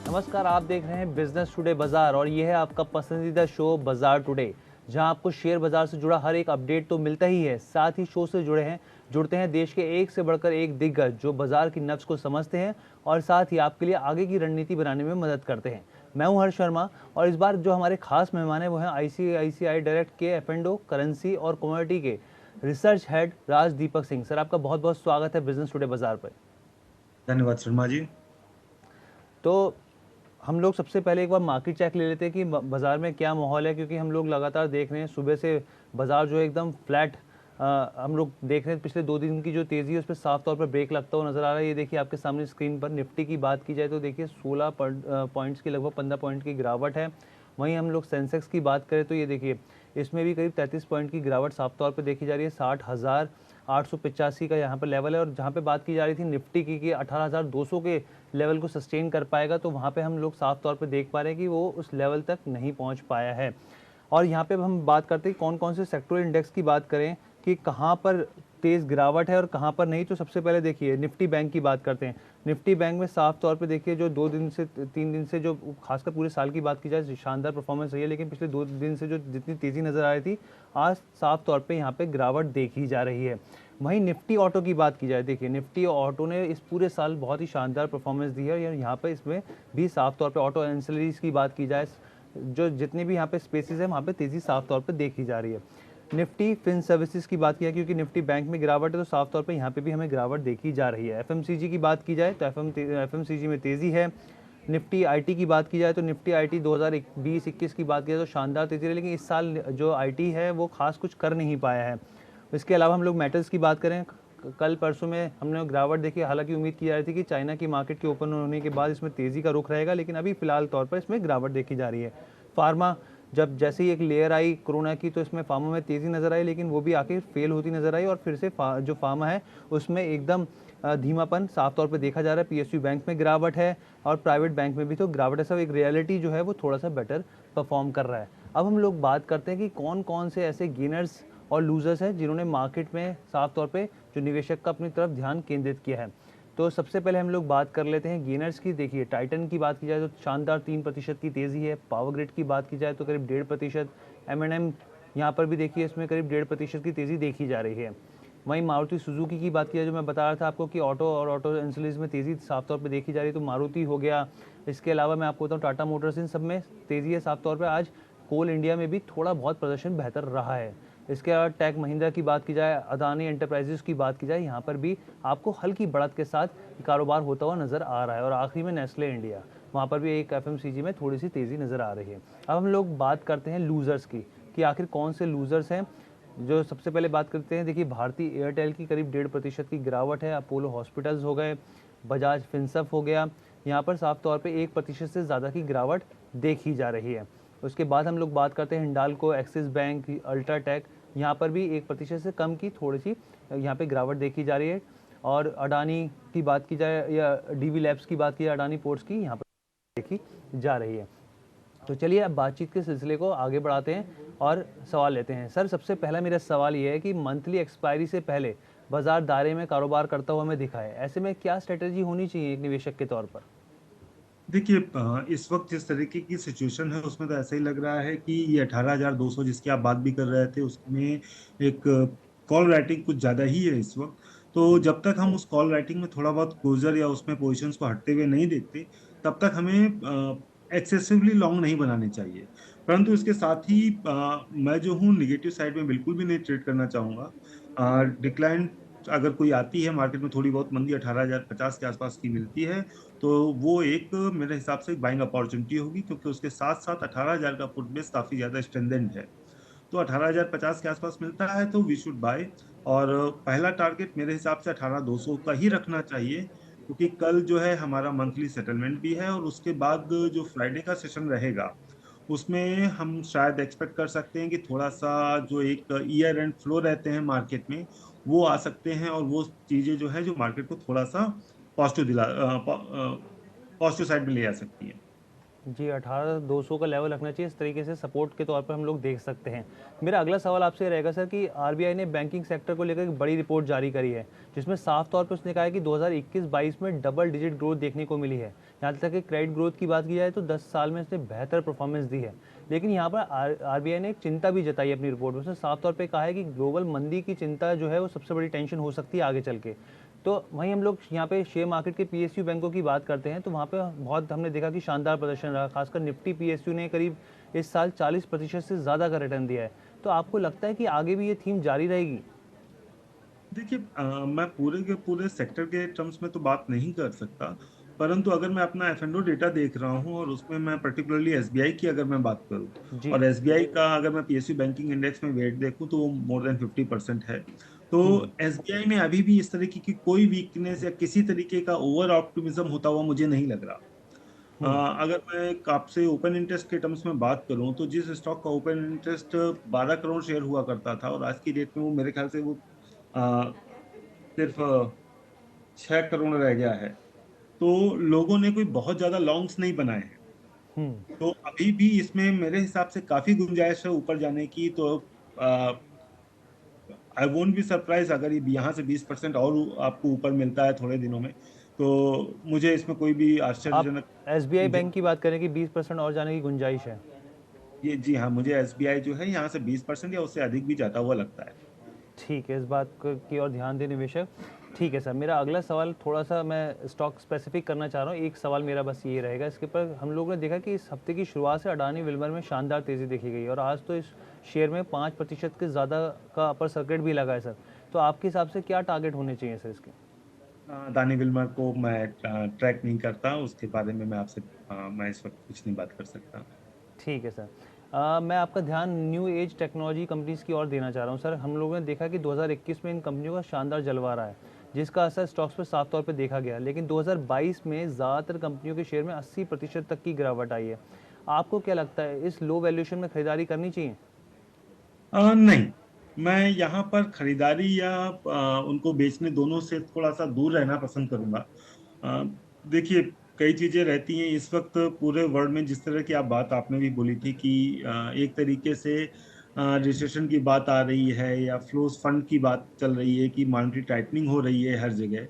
नमस्कार, आप देख रहे हैं बिजनेस टुडे बाजार और ये है आपका पसंदीदा शो बाजार टुडे, जहां आपको शेयर बाजार से जुड़ा हर एक अपडेट तो मिलता ही है, साथ ही शो से जुड़ते हैं देश के एक से बढ़कर एक दिग्गज जो बाजार की नब्ज को समझते हैं और साथ ही आपके लिए आगे की रणनीति बनाने में मदद करते हैं। मैं हूं हर्ष शर्मा और इस बार जो हमारे खास मेहमान हैं वो हैं आईसीआईसीआई डायरेक्ट के एफ&ओ करेंसी और कमोडिटी के रिसर्च हेड राज दीपक सिंह। सर, आपका बहुत बहुत स्वागत है बिजनेस टुडे बाजार पर। धन्यवाद शर्मा जी। तो हम लोग सबसे पहले एक बार मार्केट चेक ले लेते हैं कि बाज़ार में क्या माहौल है, क्योंकि हम लोग लगातार देख रहे हैं सुबह से बाज़ार जो है एकदम फ्लैट। हम लोग देख रहे हैं पिछले 2 दिन की जो तेज़ी है उस पर साफ तौर पर ब्रेक लगता हुआ नजर आ रहा है। ये देखिए आपके सामने स्क्रीन पर निफ्टी की बात की जाए तो देखिए 16 पॉइंट्स की लगभग 15 पॉइंट की गिरावट है। वहीं हम लोग सेंसेक्स की बात करें तो ये देखिए इसमें भी करीब 33 पॉइंट की गिरावट साफ तौर पर देखी जा रही है। 60,885 का यहाँ पर लेवल है और जहाँ पे बात की जा रही थी निफ्टी की कि 18,200 के लेवल को सस्टेन कर पाएगा, तो वहाँ पे हम लोग साफ तौर पे देख पा रहे हैं कि वो उस लेवल तक नहीं पहुँच पाया है। और यहाँ पे हम बात करते हैं कौन कौन से सेक्टोरल इंडेक्स की बात करें कि कहाँ पर तेज़ गिरावट है और कहाँ पर नहीं, तो सबसे पहले देखिए निफ्टी बैंक की बात करते हैं। निफ्टी बैंक में साफ तौर पे देखिए जो 2 दिन से 3 दिन से जो खासकर पूरे साल की बात की जाए शानदार परफॉर्मेंस रही है, लेकिन पिछले 2 दिन से जो जितनी तेज़ी नज़र आ रही थी आज साफ तौर पे यहाँ पे गिरावट देखी जा रही है। वहीं निफ्टी ऑटो की बात की जाए, देखिए निफ्टी ऑटो ने इस पूरे साल बहुत ही शानदार परफॉर्मेंस दी है और यहाँ पे इसमें भी साफ तौर पे ऑटो एंसिलरीज की बात की जाए, जो जितने भी यहाँ पे स्पेसिस है वहाँ पे तेज़ी साफ तौर पे देखी जा रही है। निफ्टी फिन सर्विसेज की बात किया, क्योंकि निफ्टी बैंक में गिरावट है तो साफ तौर पे यहाँ पे भी हमें गिरावट देखी जा रही है। एफएमसीजी की बात की जाए तो एफएमसीजी में तेज़ी है। निफ्टी आईटी की बात की जाए तो निफ्टी आईटी 2020-21 की बात की जाए तो शानदार तेज़ी रही, लेकिन इस साल जो आईटी है वो खास कुछ कर नहीं पाया है। इसके अलावा हम लोग मेटल्स की बात करें, कल परसों में हमने गिरावट देखी, हालांकि उम्मीद की जा रही थी कि चाइना की मार्केट के ओपन होने के बाद इसमें तेज़ी का रुख रहेगा, लेकिन अभी फिलहाल तौर पर इसमें गिरावट देखी जा रही है। फार्मा, जब जैसे ही एक लेयर आई कोरोना की तो इसमें फार्मा में तेज़ी नज़र आई, लेकिन वो भी आखिर फेल होती नज़र आई और फिर से जो फार्मा है उसमें एकदम धीमापन साफ तौर पे देखा जा रहा है। पीएसयू बैंक में गिरावट है और प्राइवेट बैंक में भी तो गिरावट है। सब एक रियलिटी जो है वो थोड़ा सा बेटर परफॉर्म कर रहा है। अब हम लोग बात करते हैं कि कौन कौन से ऐसे गेनर्स और लूजर्स हैं जिन्होंने मार्केट में साफ तौर पे जो निवेशक का अपनी तरफ ध्यान केंद्रित किया है। तो सबसे पहले हम लोग बात कर लेते हैं गेनर्स की। देखिए टाइटन की बात की जाए तो शानदार 3% की तेज़ी है। पावर ग्रिड की बात की जाए तो करीब 1.5%। एम यहाँ पर भी देखिए इसमें करीब 1.5% की तेज़ी देखी जा रही है। वहीं मारुति सुजुकी की बात की जाए, जो मैं बता रहा था आपको कि ऑटो और ऑटो एंसिलरीज में तेज़ी साफ तौर पे देखी जा रही है, तो मारुति हो गया। इसके अलावा मैं आपको बताऊँ टाटा मोटर्स, इन सब में तेज़ी है साफ तौर पे। आज कोल इंडिया में भी थोड़ा बहुत प्रदर्शन बेहतर रहा है। इसके अलावा टेक महिंद्रा की बात की जाए, अदानी एंटरप्राइजेस की बात की जाए, यहाँ पर भी आपको हल्की बढ़त के साथ कारोबार होता हुआ नजर आ रहा है। और आखिरी में नेस्ले इंडिया, वहाँ पर भी एक एफएमसीजी में थोड़ी सी तेज़ी नज़र आ रही है। अब हम लोग बात करते हैं लूजर्स की कि आखिर कौन से लूजर्स हैं। जो सबसे पहले बात करते हैं, देखिए भारतीय एयरटेल की करीब 1.5% की गिरावट है। अपोलो हॉस्पिटल्स हो गए, बजाज फिनसर्व हो गया, यहाँ पर साफ तौर पे 1% से ज़्यादा की गिरावट देखी जा रही है। उसके बाद हम लोग बात करते हैं हिंडाल्को, एक्सिस बैंक, अल्ट्राटेक, यहाँ पर भी 1% से कम की थोड़ी सी यहाँ पे गिरावट देखी जा रही है। और अडानी की बात की जाए या डीवी लैब्स की बात की जाए, अडानी पोर्ट्स की यहाँ पर देखी जा रही है। तो चलिए अब बातचीत के सिलसिले को आगे बढ़ाते हैं और सवाल लेते हैं। सर, सबसे पहला मेरा सवाल ये है कि मंथली एक्सपायरी से पहले बाजार दायरे में कारोबार करता हुआ हमें दिखा है, ऐसे में क्या स्ट्रेटेजी होनी चाहिए एक निवेशक के तौर पर? देखिए, इस वक्त जिस तरीके की सिचुएशन है उसमें तो ऐसा ही लग रहा है कि ये 18,200 जिसकी आप बात भी कर रहे थे उसमें एक कॉल राइटिंग कुछ ज़्यादा ही है इस वक्त। तो जब तक हम उस कॉल राइटिंग में थोड़ा बहुत क्लोजर या उसमें पोजीशंस को हटते हुए नहीं देखते, तब तक हमें एक्सेसिवली लॉन्ग नहीं बनाने चाहिए। परंतु इसके साथ ही मैं जो हूँ निगेटिव साइड में बिल्कुल भी नहीं ट्रेड करना चाहूँगा। डिक्लाइन अगर कोई आती है मार्केट में, थोड़ी बहुत मंदी 18,050 के आसपास की मिलती है, तो वो एक मेरे हिसाब से बाइंग अपॉर्चुनिटी होगी, क्योंकि उसके साथ साथ 18,000 का फुट बेस काफी ज्यादा स्ट्रेंथेंड है। तो 18,050 के आसपास मिलता है तो वी शुड बाय। और पहला टारगेट मेरे हिसाब से 18,200 का ही रखना चाहिए, क्योंकि कल जो है हमारा मंथली सेटलमेंट भी है और उसके बाद जो फ्राइडे का सेशन रहेगा उसमें हम शायद एक्सपेक्ट कर सकते हैं कि थोड़ा सा जो एक ईयर एंड फ्लो रहते हैं मार्केट में वो आ सकते हैं, और वो चीजें जो है जो मार्केट को थोड़ा सा पॉजिटिव पॉजिटिव साइड में ले आ सकती है। जी, 18,200 का लेवल रखना चाहिए, इस तरीके से सपोर्ट के तौर पर हम लोग देख सकते हैं। मेरा अगला सवाल आपसे ये रहेगा सर कि आरबीआई ने बैंकिंग सेक्टर को लेकर एक बड़ी रिपोर्ट जारी करी है, जिसमें साफ तौर पे उसने कहा है कि 2021-22 में डबल डिजिट ग्रोथ देखने को मिली है। यहाँ तक कि क्रेडिट ग्रोथ की बात की जाए तो 10 साल में इसने बेहतर परफॉर्मेंस दी है। लेकिन यहाँ पर आरबीआई ने एक चिंता भी जताई अपनी रिपोर्ट में, उसने साफ तौर पे कहा है कि ग्लोबल मंदी की चिंता जो है वो सबसे बड़ी टेंशन हो सकती है आगे चल के। तो वहीं हम लोग यहाँ पे शेयर मार्केट के पीएसयू बैंकों की बात करते हैं, तो वहाँ पे बहुत हमने देखा कि शानदार प्रदर्शन रहा, खासकर निफ्टी पीएसयू ने करीब इस साल 40% से ज़्यादा का रिटर्न दिया है। तो आपको लगता है कि आगे भी ये थीम जारी रहेगी? देखिए, मैं पूरे के पूरे सेक्टर के टर्म्स में तो बात नहीं कर सकता, परंतु अगर मैं अपना एफ&ओ डेटा देख रहा हूं और उसमें मैं पर्टिकुलरली एसबीआई की अगर मैं बात करूं, जी। और एसबीआई का अगर मैं पीएसयू बैंकिंग इंडेक्स में वेट देखूं तो वो मोर देन 50% है। तो हम्म। एसबीआई में अभी भी इस तरीके की कोई वीकनेस या किसी तरीके का ओवर ऑप्टिमिज्म होता हुआ मुझे नहीं लग रहा। हम्म। अगर मैं एक आपसे ओपन इंटरेस्ट के टर्म्स में बात करूं तो जिस स्टॉक का ओपन इंटरेस्ट 12 करोड़ शेयर हुआ करता था और आज की डेट में वो मेरे ख्याल से वो सिर्फ 6 करोड़ रह गया है। तो लोगों ने कोई बहुत ज्यादा लॉन्ग्स नहीं बनाए हैं। हम्म। तो अभी भी इसमें मेरे हिसाब से काफी गुंजाइश है ऊपर जाने की। तो आई वोंट बी सरप्राइज अगर ये यहाँ से 20% और आपको ऊपर मिलता है थोड़े दिनों में, तो मुझे इसमें कोई भी आप आश्चर्यजनक एसबीआई मुझे बैंक की बात करें कि 20% और जाने की गुंजाइश है? ये जी हाँ, मुझे एसबीआई जो है यहाँ से 20% या उससे अधिक भी जाता हुआ लगता है। ठीक है, इस बात की ओर ध्यान दें निवेशक। ठीक है सर, मेरा अगला सवाल थोड़ा-सा मैं स्टॉक स्पेसिफिक करना चाह रहा हूँ। एक सवाल मेरा बस ये रहेगा इसके ऊपर, हम लोगों ने देखा कि इस हफ्ते की शुरुआत से अडानी विल्मर में शानदार तेज़ी देखी गई और आज तो इस शेयर में 5% के ज़्यादा का अपर सर्किट भी लगा है सर। तो आपके हिसाब से क्या टारगेट होने चाहिए सर इसके? दानी विल्मर को मैं ट्रैक नहीं करता, उसके बारे में मैं आपसे मैं इस वक्त कुछ नहीं बात कर सकता। ठीक है सर। मैं आपका ध्यान न्यू एज टेक्नोलॉजी कंपनीज़ की ओर देना चाह रहा हूँ सर। हम लोगों ने देखा कि 2021 में इन कंपनियों का शानदार जलवा रहा है, जिसका असर स्टॉक्स पर साफ तौर पे देखा गया। लेकिन 2022 में ज़्यादातर कंपनियों के शेयर में 80% तक की गिरावट आई है। आपको क्या लगता है, इस लो वैल्यूएशन में खरीदारी करनी चाहिए? नहीं, मैं यहाँ पर खरीदारी या उनको बेचने दोनों से थोड़ा सा दूर रहना पसंद करूंगा। अ, देखिए, कई चीजें रहती हैं इस वक्त पूरे वर्ल्ड में। जिस तरह की आप बात आपने भी बोली थी कि एक तरीके से रिसेशन की बात आ रही है या फ्लोज फंड की बात चल रही है कि मॉनेटरी टाइटनिंग हो रही है हर जगह।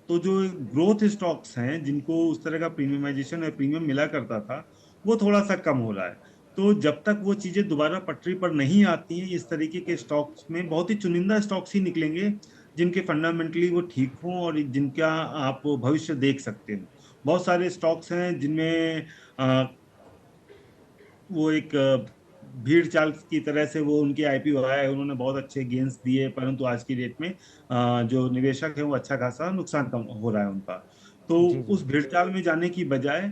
तो जो ग्रोथ स्टॉक्स हैं जिनको उस तरह का प्रीमियमाइजेशन या प्रीमियम मिला करता था, वो थोड़ा सा कम हो रहा है। तो जब तक वो चीजें दोबारा पटरी पर नहीं आती हैं, इस तरीके के स्टॉक्स में बहुत ही चुनिंदा स्टॉक्स ही निकलेंगे जिनके फंडामेंटली वो ठीक हों और जिनका आप भविष्य देख सकते हो। बहुत सारे स्टॉक्स हैं जिनमें वो एक भीड़ चाल की तरह से वो उनके आईपीओ आया है, उन्होंने बहुत अच्छे गेन्स दिए, परंतु आज की डेट में जो निवेशक है वो अच्छा खासा नुकसान कम हो रहा है उनका। तो जी, जी। उस भीड़ चाल में जाने की बजाय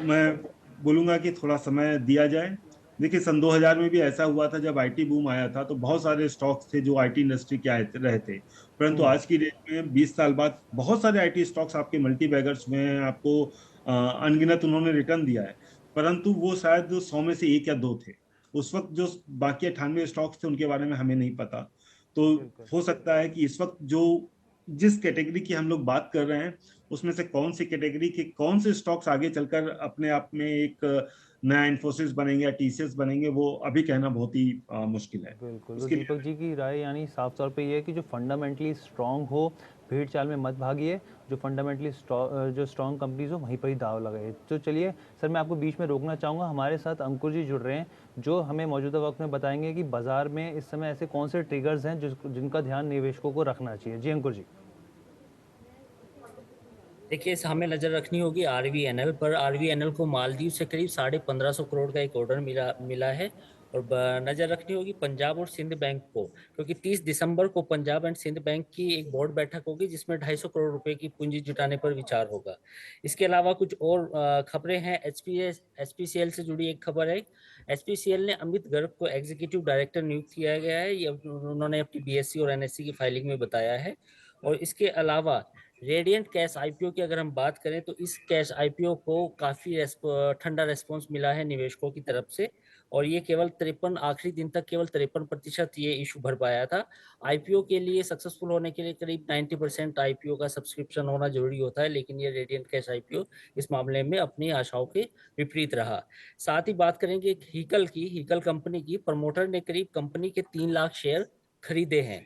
मैं बोलूंगा कि थोड़ा समय दिया जाए। देखिए, सन 2000 में भी ऐसा हुआ था जब आईटी बूम आया था, तो बहुत सारे स्टॉक्स थे जो आईटी इंडस्ट्री के आए रहे थे। परंतु हुँ। आज की डेट में 20 साल बाद बहुत सारे आईटी स्टॉक्स आपके मल्टी बैगर्स में आपको अनगिनत उन्होंने रिटर्न दिया है। परंतु वो शायद 100 में से एक या दो थे। उस वक्त जो बाकी 98 स्टॉक्स थे उनके बारे में हमें नहीं पता। तो बिल्कुल। हो सकता है कि इस वक्त जो जिस कैटेगरी की हम लोग बात कर रहे हैं उसमें से कौन सी कैटेगरी के कौन से स्टॉक्स आगे चलकर अपने आप में एक नया इन्फोसिस बनेंगे या टीसीएस बनेंगे, वो अभी कहना बहुत ही मुश्किल है। बिल्कुल, तो उसके लिए दीपक जी की राय यानी साफ तौर पे ये है कि जो फंडामेंटली स्ट्रांग हो, भीड़ चाल में मत भागिए, जो फंडामेंटली जो स्ट्रांग कंपनीज हो वहीं पर ही दाव लगाइए। तो चलिए सर, मैं आपको बीच में रोकना चाहूँगा, हमारे साथ अंकुर जी जुड़ रहे हैं, जो हमें मौजूदा वक्त में बताएंगे कि बाजार में इस समय ऐसे कौन से ट्रिगर्स हैं जिनका ध्यान निवेशकों को रखना चाहिए। जी अंकुर जी। देखिए, इस हमें नजर रखनी होगी आरवीएनएल पर। आरवीएनएल को मालदीव से करीब 1550 करोड़ का एक ऑर्डर मिला मिला है। और नजर रखनी होगी पंजाब और सिंध बैंक को, क्योंकि 30 दिसंबर को पंजाब एंड सिंध बैंक की एक बोर्ड बैठक होगी जिसमें 250 करोड़ रुपए की पूंजी जुटाने पर विचार होगा। इसके अलावा कुछ और खबरें हैं। एचपीसीएल से जुड़ी एक खबर है। एचपीसीएल ने अमित गर्ग को एग्जीक्यूटिव डायरेक्टर नियुक्त किया गया है, ये उन्होंने अपनी बीएससी और एनएससी की फाइलिंग में बताया है। और इसके अलावा रेडियंट कैश आईपीओ की अगर हम बात करें तो इस कैश आईपीओ को काफी ठंडा रेस्पॉन्स मिला है निवेशकों की तरफ से। और ये केवल 53 आखिरी दिन तक केवल 53% ये इशू भर पाया था। आईपीओ के लिए सक्सेसफुल होने के लिए करीब 90% आईपीओ का सब्सक्रिप्शन होना जरूरी होता है, लेकिन ये रेडियंट कैश आईपीओ इस मामले में अपनी आशाओं के विपरीत रहा। साथ ही बात करेंगे हीकल कंपनी की। प्रमोटर ने करीब कंपनी के 3 लाख शेयर खरीदे हैं।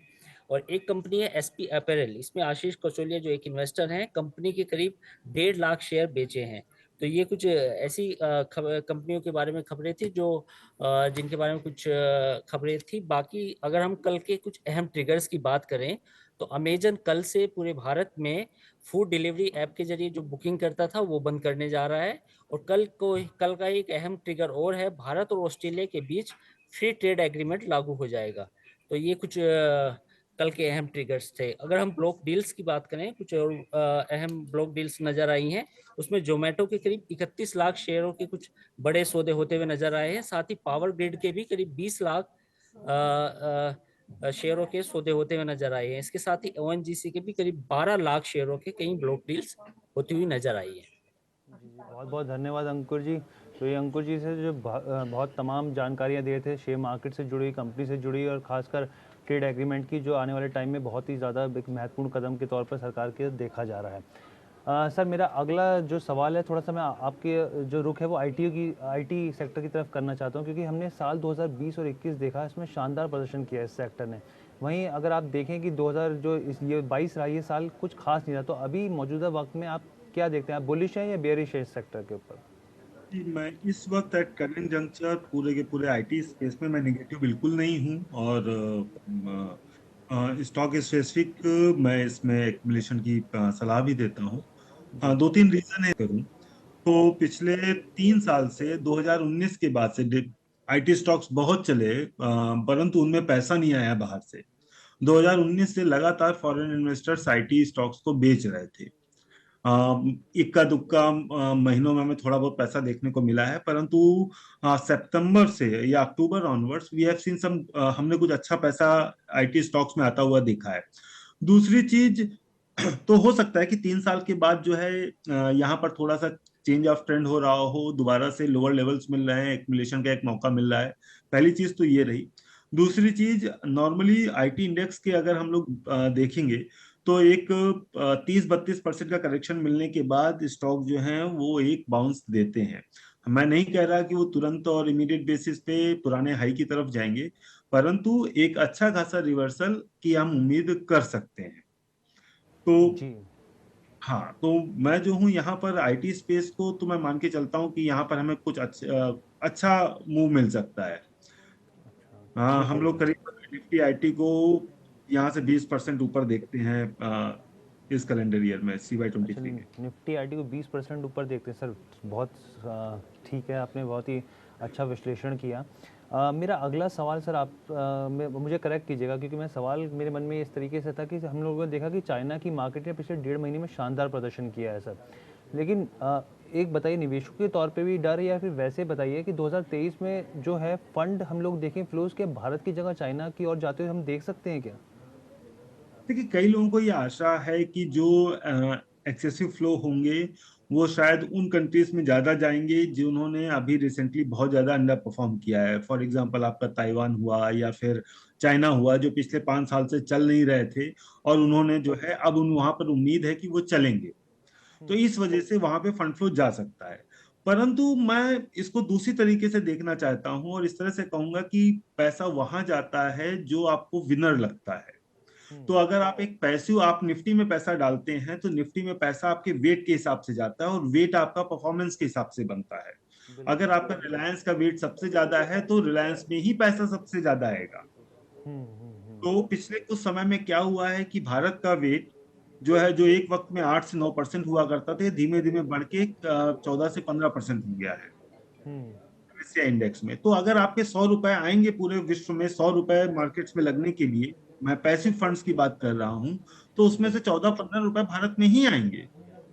और एक कंपनी है एसपी अपैरल, इसमें आशीष कौशल्या जो एक इन्वेस्टर हैं, कंपनी के करीब 1.5 लाख शेयर बेचे हैं। तो ये कुछ ऐसी कंपनियों के बारे में खबरें थी जो जिनके बारे में कुछ खबरें थी। बाकी अगर हम कल के कुछ अहम ट्रिगर्स की बात करें तो अमेजन कल से पूरे भारत में फूड डिलीवरी ऐप के जरिए जो बुकिंग करता था वो बंद करने जा रहा है। और कल का एक अहम ट्रिगर और है, भारत और ऑस्ट्रेलिया के बीच फ्री ट्रेड एग्रीमेंट लागू हो जाएगा। तो ये कुछ कल के अहम ट्रिगर्स थे। अगर हम ब्लॉक डील्स की बात करें, कुछ और अहम ब्लॉक डील्स नजर आई हैं। उसमें जोमेटो के करीब 31 लाख शेयरों के कुछ बड़े सौदे होते हुए नजर आए हैं। साथ ही पावर ग्रिड के भी करीब 20 लाख शेयरों के सौदे होते हुए नजर आए हैं। इसके साथ ही ओएनजीसी के भी करीब 12 लाख शेयरों के कई ब्लॉक डील्स होती हुई नजर आई है। जी जी, बहुत बहुत धन्यवाद अंकुर जी। तो ये अंकुर जी से जो बहुत तमाम जानकारियाँ दिए थे शेयर मार्केट से जुड़ी, कंपनी से जुड़ी और खासकर ट्रेड एग्रीमेंट की, जो आने वाले टाइम में बहुत ही ज़्यादा एक महत्वपूर्ण कदम के तौर पर सरकार के देखा जा रहा है। सर, मेरा अगला जो सवाल है, थोड़ा सा मैं आपके जो रुख है वो आईटी सेक्टर की तरफ करना चाहता हूँ, क्योंकि हमने साल 2020 और 21 देखा, इसमें शानदार प्रदर्शन किया इस सेक्टर ने। वहीं अगर आप देखें कि 2000 जो इस ये 22 रहा, ये साल कुछ खास नहीं रहा, तो अभी मौजूदा वक्त में आप क्या देखते हैं? आप बुलिश हैं या बेयरिश है इस सेक्टर के ऊपर? जी, मैं इस वक्त एट करंट जंक्चर पूरे के पूरे आईटी स्पेस में मैं निगेटिव बिल्कुल नहीं हूँ। और स्टॉक स्पेसिफिक मैं इसमें एक्युमुलेशन की सलाह भी देता हूँ। दो तीन रीजन है करूँ तो पिछले 3 साल से 2019 के बाद से आईटी स्टॉक्स बहुत चले, परंतु उनमें पैसा नहीं आया बाहर से। 2019 से लगातार फॉरेन इन्वेस्टर्स आईटी स्टॉक्स को बेच रहे थे। इक्का दुक्का महीनों में हमें थोड़ा बहुत पैसा देखने को मिला है, परंतु सितंबर से या अक्टूबर onwards we have seen some, हमने कुछ अच्छा पैसा आईटी स्टॉक्स में आता हुआ देखा है। दूसरी चीज, तो हो सकता है कि 3 साल के बाद जो है यहाँ पर थोड़ा सा चेंज ऑफ ट्रेंड हो रहा हो, दोबारा से लोअर लेवल्स मिल रहे हैं, एक्युमुलेशन का एक मौका मिल रहा है। पहली चीज तो ये रही। दूसरी चीज, नॉर्मली आईटी इंडेक्स के अगर हम लोग देखेंगे तो एक 30-32% का करेक्शन मिलने के बाद स्टॉक जो है वो एक बाउंस देते हैं। मैं नहीं कह रहा कि वो तुरंत और इमीडिएट बेसिस पे पुराने हाई की तरफ जाएंगे, परंतु एक अच्छा खासा रिवर्सल की हम उम्मीद कर सकते हैं। तो जी। हाँ, तो मैं जो हूँ यहाँ पर आईटी स्पेस को तो मैं मान के चलता हूँ कि यहाँ पर हमें कुछ अच्छा मूव मिल सकता है। हाँ, ठीक हम है लोग जी। करीब निफ्टी आईटी को यहाँ से 20% ऊपर देखते हैं इस कैलेंडर ईयर में CY अच्छा, 23 के। निफ्टी आईटी को 20% ऊपर देखते हैं सर? बहुत ठीक है, आपने बहुत ही अच्छा विश्लेषण किया। मेरा अगला सवाल सर, आप मुझे करेक्ट कीजिएगा, क्योंकि मैं सवाल मेरे मन में इस तरीके से था कि हम लोगों ने देखा कि चाइना की मार्केट ने पिछले 1.5 महीने में शानदार प्रदर्शन किया है सर। लेकिन एक बताइए, निवेशकों के तौर पे भी डर है, या फिर वैसे बताइए कि 2023 में जो है फंड हम लोग देखें फ्लोज के भारत की जगह चाइना की ओर जाते हुए हम देख सकते हैं क्या? देखिए, कई लोगों को ये आशा है कि जो एक्सेसिव फ्लो होंगे वो शायद उन कंट्रीज में ज्यादा जाएंगे जिन्होंने अभी रिसेंटली बहुत ज्यादा अंडर परफॉर्म किया है। फॉर एग्जांपल आपका ताइवान हुआ या फिर चाइना हुआ, जो पिछले 5 साल से चल नहीं रहे थे और उन्होंने जो है अब उन वहां पर उम्मीद है कि वो चलेंगे। तो इस वजह से वहां पे फंड फ्लो जा सकता है। परंतु मैं इसको दूसरी तरीके से देखना चाहता हूं और इस तरह से कहूंगा कि पैसा वहां जाता है जो आपको विनर लगता है। तो अगर आप एक पैसिव आप निफ्टी में पैसा डालते हैं तो निफ्टी में पैसा आपके वेट के हिसाब से जाता है और वेट आपका परफॉर्मेंस के हिसाब से बनता है। अगर बिल्कुल। आपका रिलायंस का वेट सबसे ज्यादा है तो रिलायंस में ही पैसा सबसे ज्यादा आएगा। हम्म। तो पिछले कुछ समय में क्या हुआ है कि भारत का वेट जो है, जो एक वक्त में 8 से 9% हुआ करता थे, धीमे धीमे बढ़ के 14 से 15% हो गया है हम्म। एशिया इंडेक्स में। तो अगर आपके 100 रुपए आएंगे पूरे विश्व में 100 रुपए मार्केट्स में लगने के लिए, मैं पैसिव फंड्स की बात कर रहा हूं, तो उसमें से 14-15 रुपए भारत में ही आएंगे,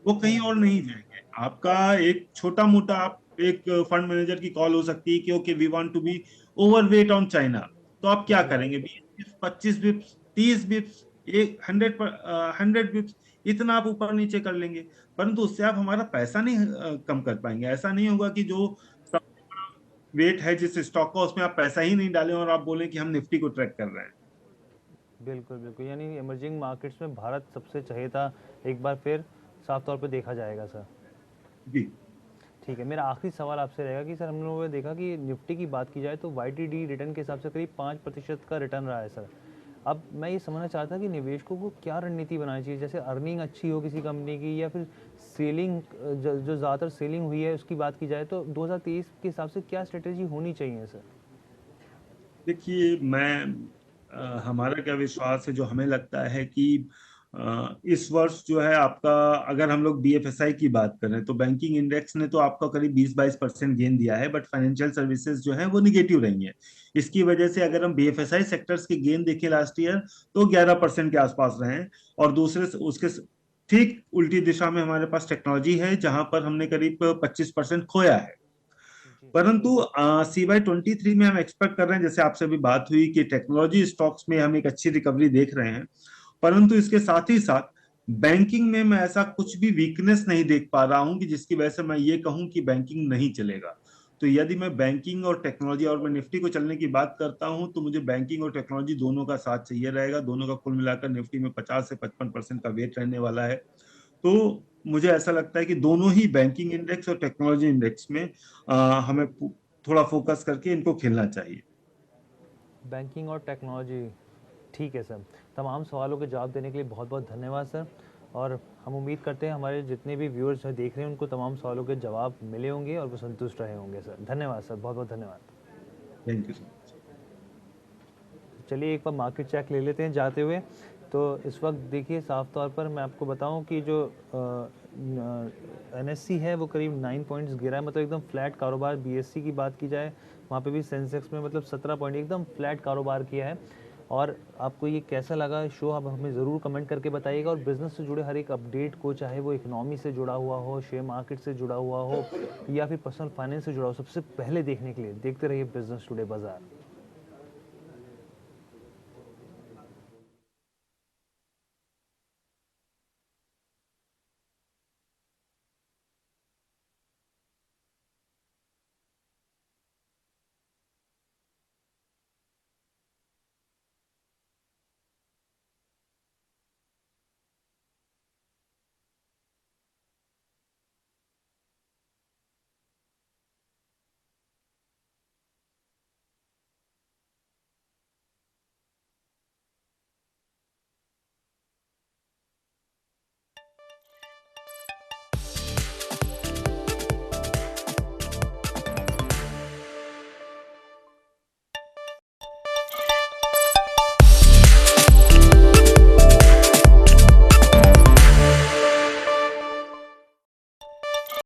वो कहीं और नहीं जाएंगे। आपका एक छोटा मोटा आप एक फंड मैनेजर की कॉल हो सकती है कि okay we want to be overweight on China. तो आप क्या जी। करेंगे? 20 25 बिप्स, 30 बिप्स, एक 100 बिप्स, इतना आप ऊपर नीचे कर लेंगे, परंतु उससे आप हमारा पैसा नहीं कम कर पाएंगे। ऐसा नहीं होगा कि जो वेट है जिस स्टॉक का, उसमें आप पैसा ही नहीं डालें और आप बोलें कि हम निफ्टी को ट्रैक कर रहे हैं। बिल्कुल बिल्कुल, यानी इमर्जिंग मार्केट्स में भारत सबसे चहेता एक बार फिर साफ तौर पे देखा जाएगा सर। जी। ठीक है, मेरा आखिरी सवाल आपसे रहेगा कि सर हम लोगों ने देखा कि निफ्टी की बात की जाए तो YTD रिटर्न के हिसाब से करीब 5% का रिटर्न रहा है सर। अब मैं ये समझना चाहता कि निवेशकों को क्या रणनीति बनानी चाहिए, जैसे अर्निंग अच्छी हो किसी कंपनी की, या फिर सेलिंग जो ज़्यादातर सेलिंग हुई है उसकी बात की जाए तो 2023 के हिसाब से क्या स्ट्रेटेजी होनी चाहिए सर? देखिए, हमारा क्या विश्वास है, जो हमें लगता है कि इस वर्ष जो है आपका, अगर हम लोग BFSI की बात करें तो बैंकिंग इंडेक्स ने तो आपका करीब 20-22% गेन दिया है, बट फाइनेंशियल सर्विसेज जो है वो निगेटिव रही है। इसकी वजह से अगर हम BFSI सेक्टर्स के गेन देखें लास्ट ईयर, तो 11% के आसपास रहे हैं। और दूसरे उसके ठीक उल्टी दिशा में हमारे पास टेक्नोलॉजी है, जहां पर हमने करीब 25% खोया है। जी परंतु CY23 में हम एक्सपेक्ट कर रहे हैं, जैसे आपसे भी बात हुई, कि टेक्नोलॉजी स्टॉक्स में हम एक अच्छी रिकवरी देख रहे हैं। परंतु इसके साथ ही साथ बैंकिंग में मैं ऐसा कुछ भी वीकनेस नहीं देख पा रहा हूं कि जिसकी वजह से मैं ये कहूं कि बैंकिंग नहीं चलेगा। तो यदि मैं बैंकिंग और टेक्नोलॉजी, और मैं निफ्टी को चलने की बात करता हूं, तो मुझे बैंकिंग और टेक्नोलॉजी दोनों का साथ चाहिए रहेगा। दोनों का कुल मिलाकर निफ्टी में 50 से 55% का वेट रहने वाला है। तो मुझे ऐसा लगता है कि दोनों ही बैंकिंग इंडेक्स और टेक्नोलॉजी इंडेक्स में हमें थोड़ा फोकस करके इनको खेलना चाहिए। बैंकिंग और टेक्नोलॉजी, ठीक है सर। तमाम सवालों के जवाब देने के लिए बहुत बहुत धन्यवाद सर। और हम उम्मीद करते हैं हमारे जितने भी व्यूअर्स देख रहे हैं उनको तमाम सवालों के जवाब मिले होंगे और वो संतुष्ट रहे होंगे सर। धन्यवाद सर, बहुत बहुत धन्यवाद। Thank you so much. चलिए एक बार मार्केट चेक ले लेते हैं जाते हुए। तो इस वक्त देखिए साफ तौर पर मैं आपको बताऊं कि जो NSE है वो करीब 9 पॉइंट्स गिरा है, मतलब एकदम फ्लैट कारोबार। BSE की बात की जाए वहाँ पे भी सेंसेक्स में मतलब 17 पॉइंट एकदम फ्लैट कारोबार किया है। और आपको ये कैसा लगा शो, आप हमें ज़रूर कमेंट करके बताइएगा। और बिज़नेस से जुड़े हर एक अपडेट को, चाहे वो इकोनॉमी से जुड़ा हुआ हो, शेयर मार्केट से जुड़ा हुआ हो, या फिर पर्सनल फाइनेंस से जुड़ा हो, सबसे पहले देखने के लिए देखते रहिए बिजनेस टुडे बाज़ार।